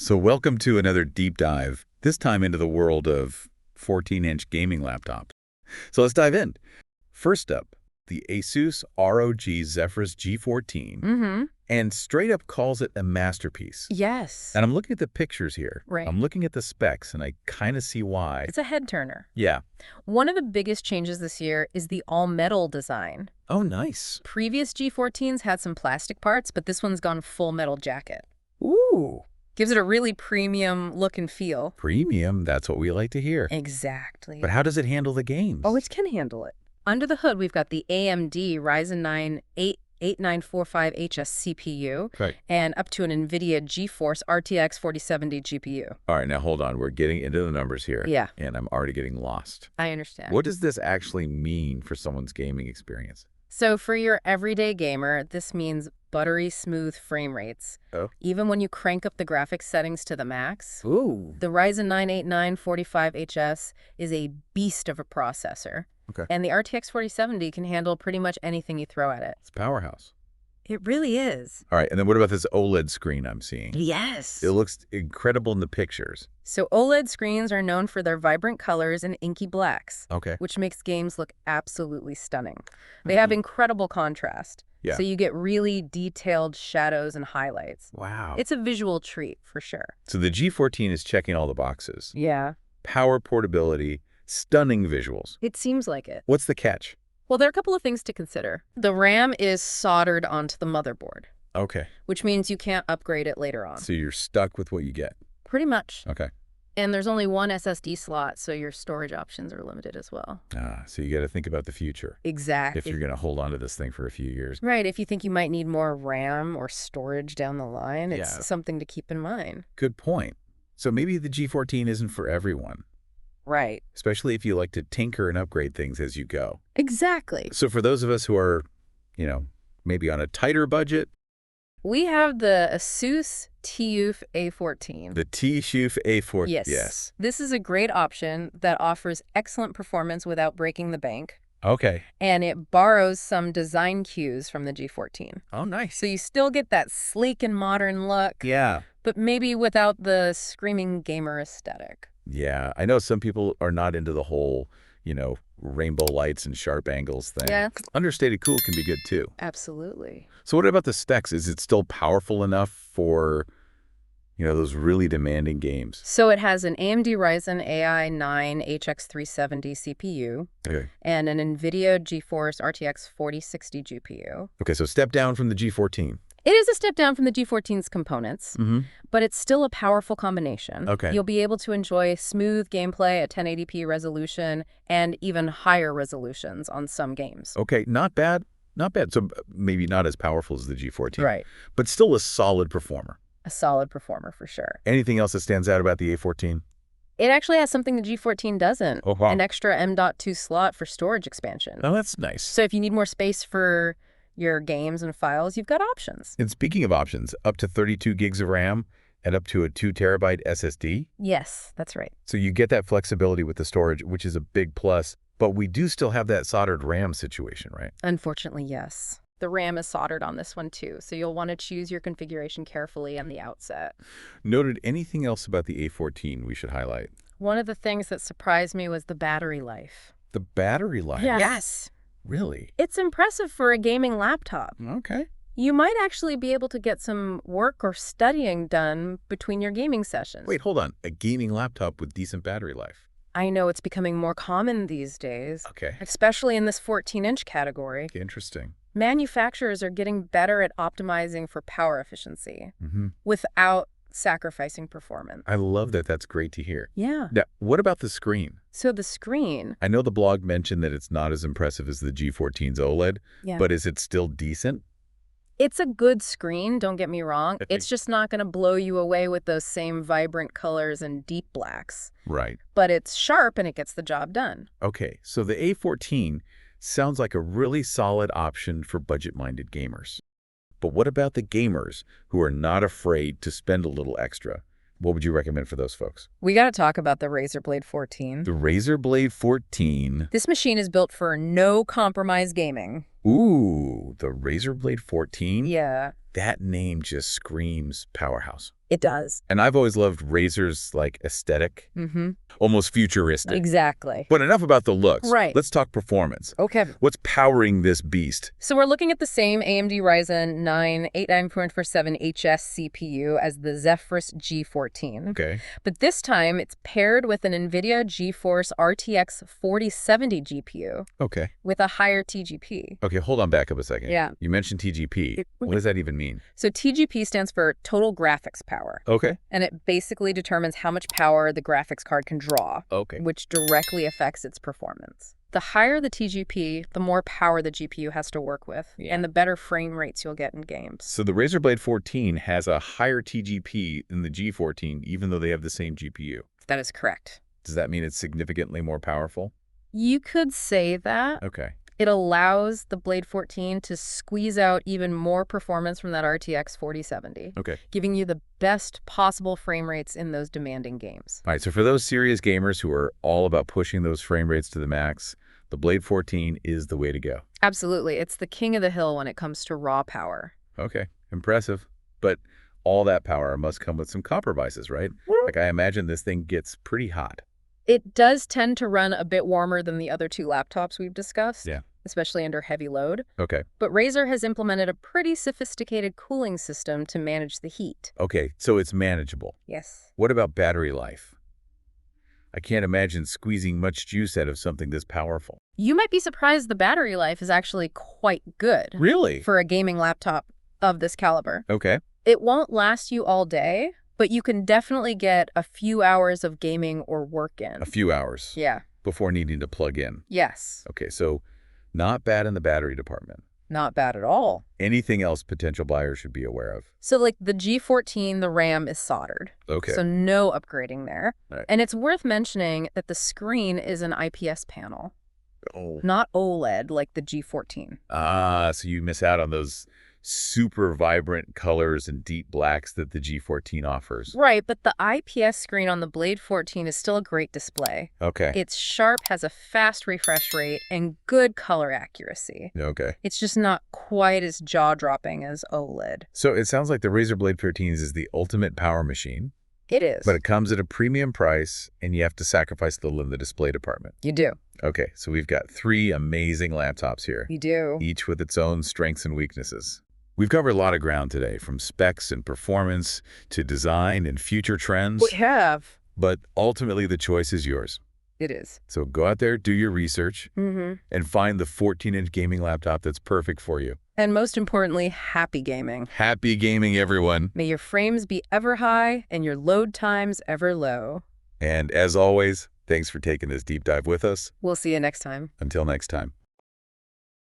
So welcome to another deep dive, this time into the world of 14-inch gaming laptops. So let's dive in. First up, the Asus ROG Zephyrus G14. And straight up calls it a masterpiece. Yes. And I'm looking at the pictures here. Right. I'm looking at the specs, and I kind of see why. It's a head turner. Yeah. One of the biggest changes this year is the all-metal design. Oh, nice. Previous G14s had some plastic parts, but this one's gone full metal jacket. Ooh. Gives it a really premium look and feel. Premium, that's what we like to hear. Exactly. But how does it handle the games? Oh, it can handle it. Under the hood, we've got the AMD Ryzen 9 8945HS CPU and up to an NVIDIA GeForce RTX 4070 GPU. All right, now hold on. We're getting into the numbers here. Yeah. And I'm already getting lost. I understand. What does this actually mean for someone's gaming experience? So for your everyday gamer, this means buttery smooth frame rates. Oh. Even when you crank up the graphics settings to the max. Ooh. The Ryzen 9 8945HS is a beast of a processor. Okay. And the RTX 4070 can handle pretty much anything you throw at it. It's a powerhouse. It really is. All right, and then what about this OLED screen I'm seeing? Yes. It looks incredible in the pictures. So OLED screens are known for their vibrant colors and inky blacks. Okay. Which makes games look absolutely stunning. They have incredible contrast. Yeah. So you get really detailed shadows and highlights. Wow. It's a visual treat for sure. So the G14 is checking all the boxes. Yeah. Power, portability, stunning visuals. It seems like it. What's the catch? Well, there are a couple of things to consider. The RAM is soldered onto the motherboard. Okay. Which means you can't upgrade it later on. So you're stuck with what you get. Pretty much. Okay. And there's only one SSD slot, so your storage options are limited as well. So you got to think about the future. Exactly. If you're going to hold on to this thing for a few years. Right. If you think you might need more RAM or storage down the line, it's something to keep in mind. Good point. So maybe the G14 isn't for everyone. Right. Especially if you like to tinker and upgrade things as you go. Exactly. So for those of us who are, maybe on a tighter budget. We have the Asus TUF A14. The TUF A14. Yes. This is a great option that offers excellent performance without breaking the bank. Okay. And it borrows some design cues from the G14. Oh, nice. So you still get that sleek and modern look. Yeah. But maybe without the screaming gamer aesthetic. Yeah. I know some people are not into the whole, rainbow lights and sharp angles thing. Yeah. Understated cool can be good too. Absolutely. So what about the specs? Is it still powerful enough for, those really demanding games? So it has an AMD Ryzen AI 9 HX370 CPU and an NVIDIA GeForce RTX 4060 GPU. Okay, so step down from the G14. It is a step down from the G14's components, but it's still a powerful combination. Okay. You'll be able to enjoy smooth gameplay at 1080p resolution and even higher resolutions on some games. Okay, not bad. Not bad. So maybe not as powerful as the G14. Right. But still a solid performer. A solid performer for sure. Anything else that stands out about the A14? It actually has something the G14 doesn't. Oh, wow. An extra M.2 slot for storage expansion. Oh, that's nice. So if you need more space for your games and files, you've got options. And speaking of options, up to 32 gigs of RAM and up to a 2 terabyte SSD? Yes, that's right. So you get that flexibility with the storage, which is a big plus. But we do still have that soldered RAM situation, right? Unfortunately, yes. The RAM is soldered on this one too, so you'll want to choose your configuration carefully on the outset. Noted. Anything else about the A14 we should highlight? One of the things that surprised me was the battery life. The battery life? Yes. Really? It's impressive for a gaming laptop. Okay. You might actually be able to get some work or studying done between your gaming sessions. Wait, hold on. A gaming laptop with decent battery life? I know it's becoming more common these days. Okay. Especially in this 14-inch category. Interesting. Manufacturers are getting better at optimizing for power efficiency without sacrificing performance. I love that. That's great to hear. Yeah. Now, what about the screen? So the screen. I know the blog mentioned that it's not as impressive as the G14's OLED, but is it still decent? It's a good screen, don't get me wrong. It's just not going to blow you away with those same vibrant colors and deep blacks. Right. But it's sharp and it gets the job done. Okay, so the A14 sounds like a really solid option for budget-minded gamers. But what about the gamers who are not afraid to spend a little extra? What would you recommend for those folks? We got to talk about the Razer Blade 14. The Razer Blade 14. This machine is built for no compromise gaming. Ooh, the Razer Blade 14? Yeah, That name just screams powerhouse. it does. And I've always loved Razer's, like, aesthetic. Mm-hmm. Almost futuristic. Exactly. But enough about the looks. Right. Let's talk performance. Okay. What's powering this beast? So we're looking at the same AMD Ryzen 9 8947HS CPU as the Zephyrus G14. Okay. But this time, it's paired with an NVIDIA GeForce RTX 4070 GPU Okay. with a higher TGP. Okay, hold on, back up a second. Yeah. You mentioned TGP. What does that even mean? So TGP stands for Total Graphics Power. Okay. And it basically determines how much power the graphics card can draw, Okay. which directly affects its performance. The higher the TGP, the more power the GPU has to work with, and the better frame rates you'll get in games. So the Razer Blade 14 has a higher TGP than the G14, even though they have the same GPU. That is correct. Does that mean it's significantly more powerful? You could say that. Okay. It allows the Blade 14 to squeeze out even more performance from that RTX 4070, Okay. giving you the best possible frame rates in those demanding games. All right, so for those serious gamers who are all about pushing those frame rates to the max, the Blade 14 is the way to go. Absolutely. It's the king of the hill when it comes to raw power. Okay, impressive. But all that power must come with some compromises, right? Like, I imagine this thing gets pretty hot. It does tend to run a bit warmer than the other two laptops we've discussed, Yeah. especially under heavy load. Okay. But Razer has implemented a pretty sophisticated cooling system to manage the heat. Okay, so it's manageable. Yes. What about battery life? I can't imagine squeezing much juice out of something this powerful. You might be surprised the battery life is actually quite good Really? for a gaming laptop of this caliber. Okay. It won't last you all day, but you can definitely get a few hours of gaming or work in. A few hours. Yeah. Before needing to plug in. Yes. Okay, so not bad in the battery department. Not bad at all. Anything else potential buyers should be aware of? So like the G14, the RAM is soldered. Okay. So no upgrading there. Right. And it's worth mentioning that the screen is an IPS panel, not OLED like the G14. Ah, so you miss out on those super vibrant colors and deep blacks that the G14 offers. Right, but the IPS screen on the Blade 14 is still a great display. Okay. It's sharp, has a fast refresh rate, and good color accuracy. Okay. It's just not quite as jaw-dropping as OLED. So it sounds like the Razer Blade 13 is the ultimate power machine, It is. but it comes at a premium price, and you have to sacrifice a little in the display department. You do. Okay, so we've got 3 amazing laptops here, You do. each with its own strengths and weaknesses. We've covered a lot of ground today, from specs and performance to design and future trends. We have. But ultimately, the choice is yours. It is. So go out there, do your research, Mm-hmm. and find the 14-inch gaming laptop that's perfect for you. And most importantly, happy gaming. Happy gaming, everyone. May your frames be ever high and your load times ever low. And as always, thanks for taking this deep dive with us. We'll see you next time. Until next time.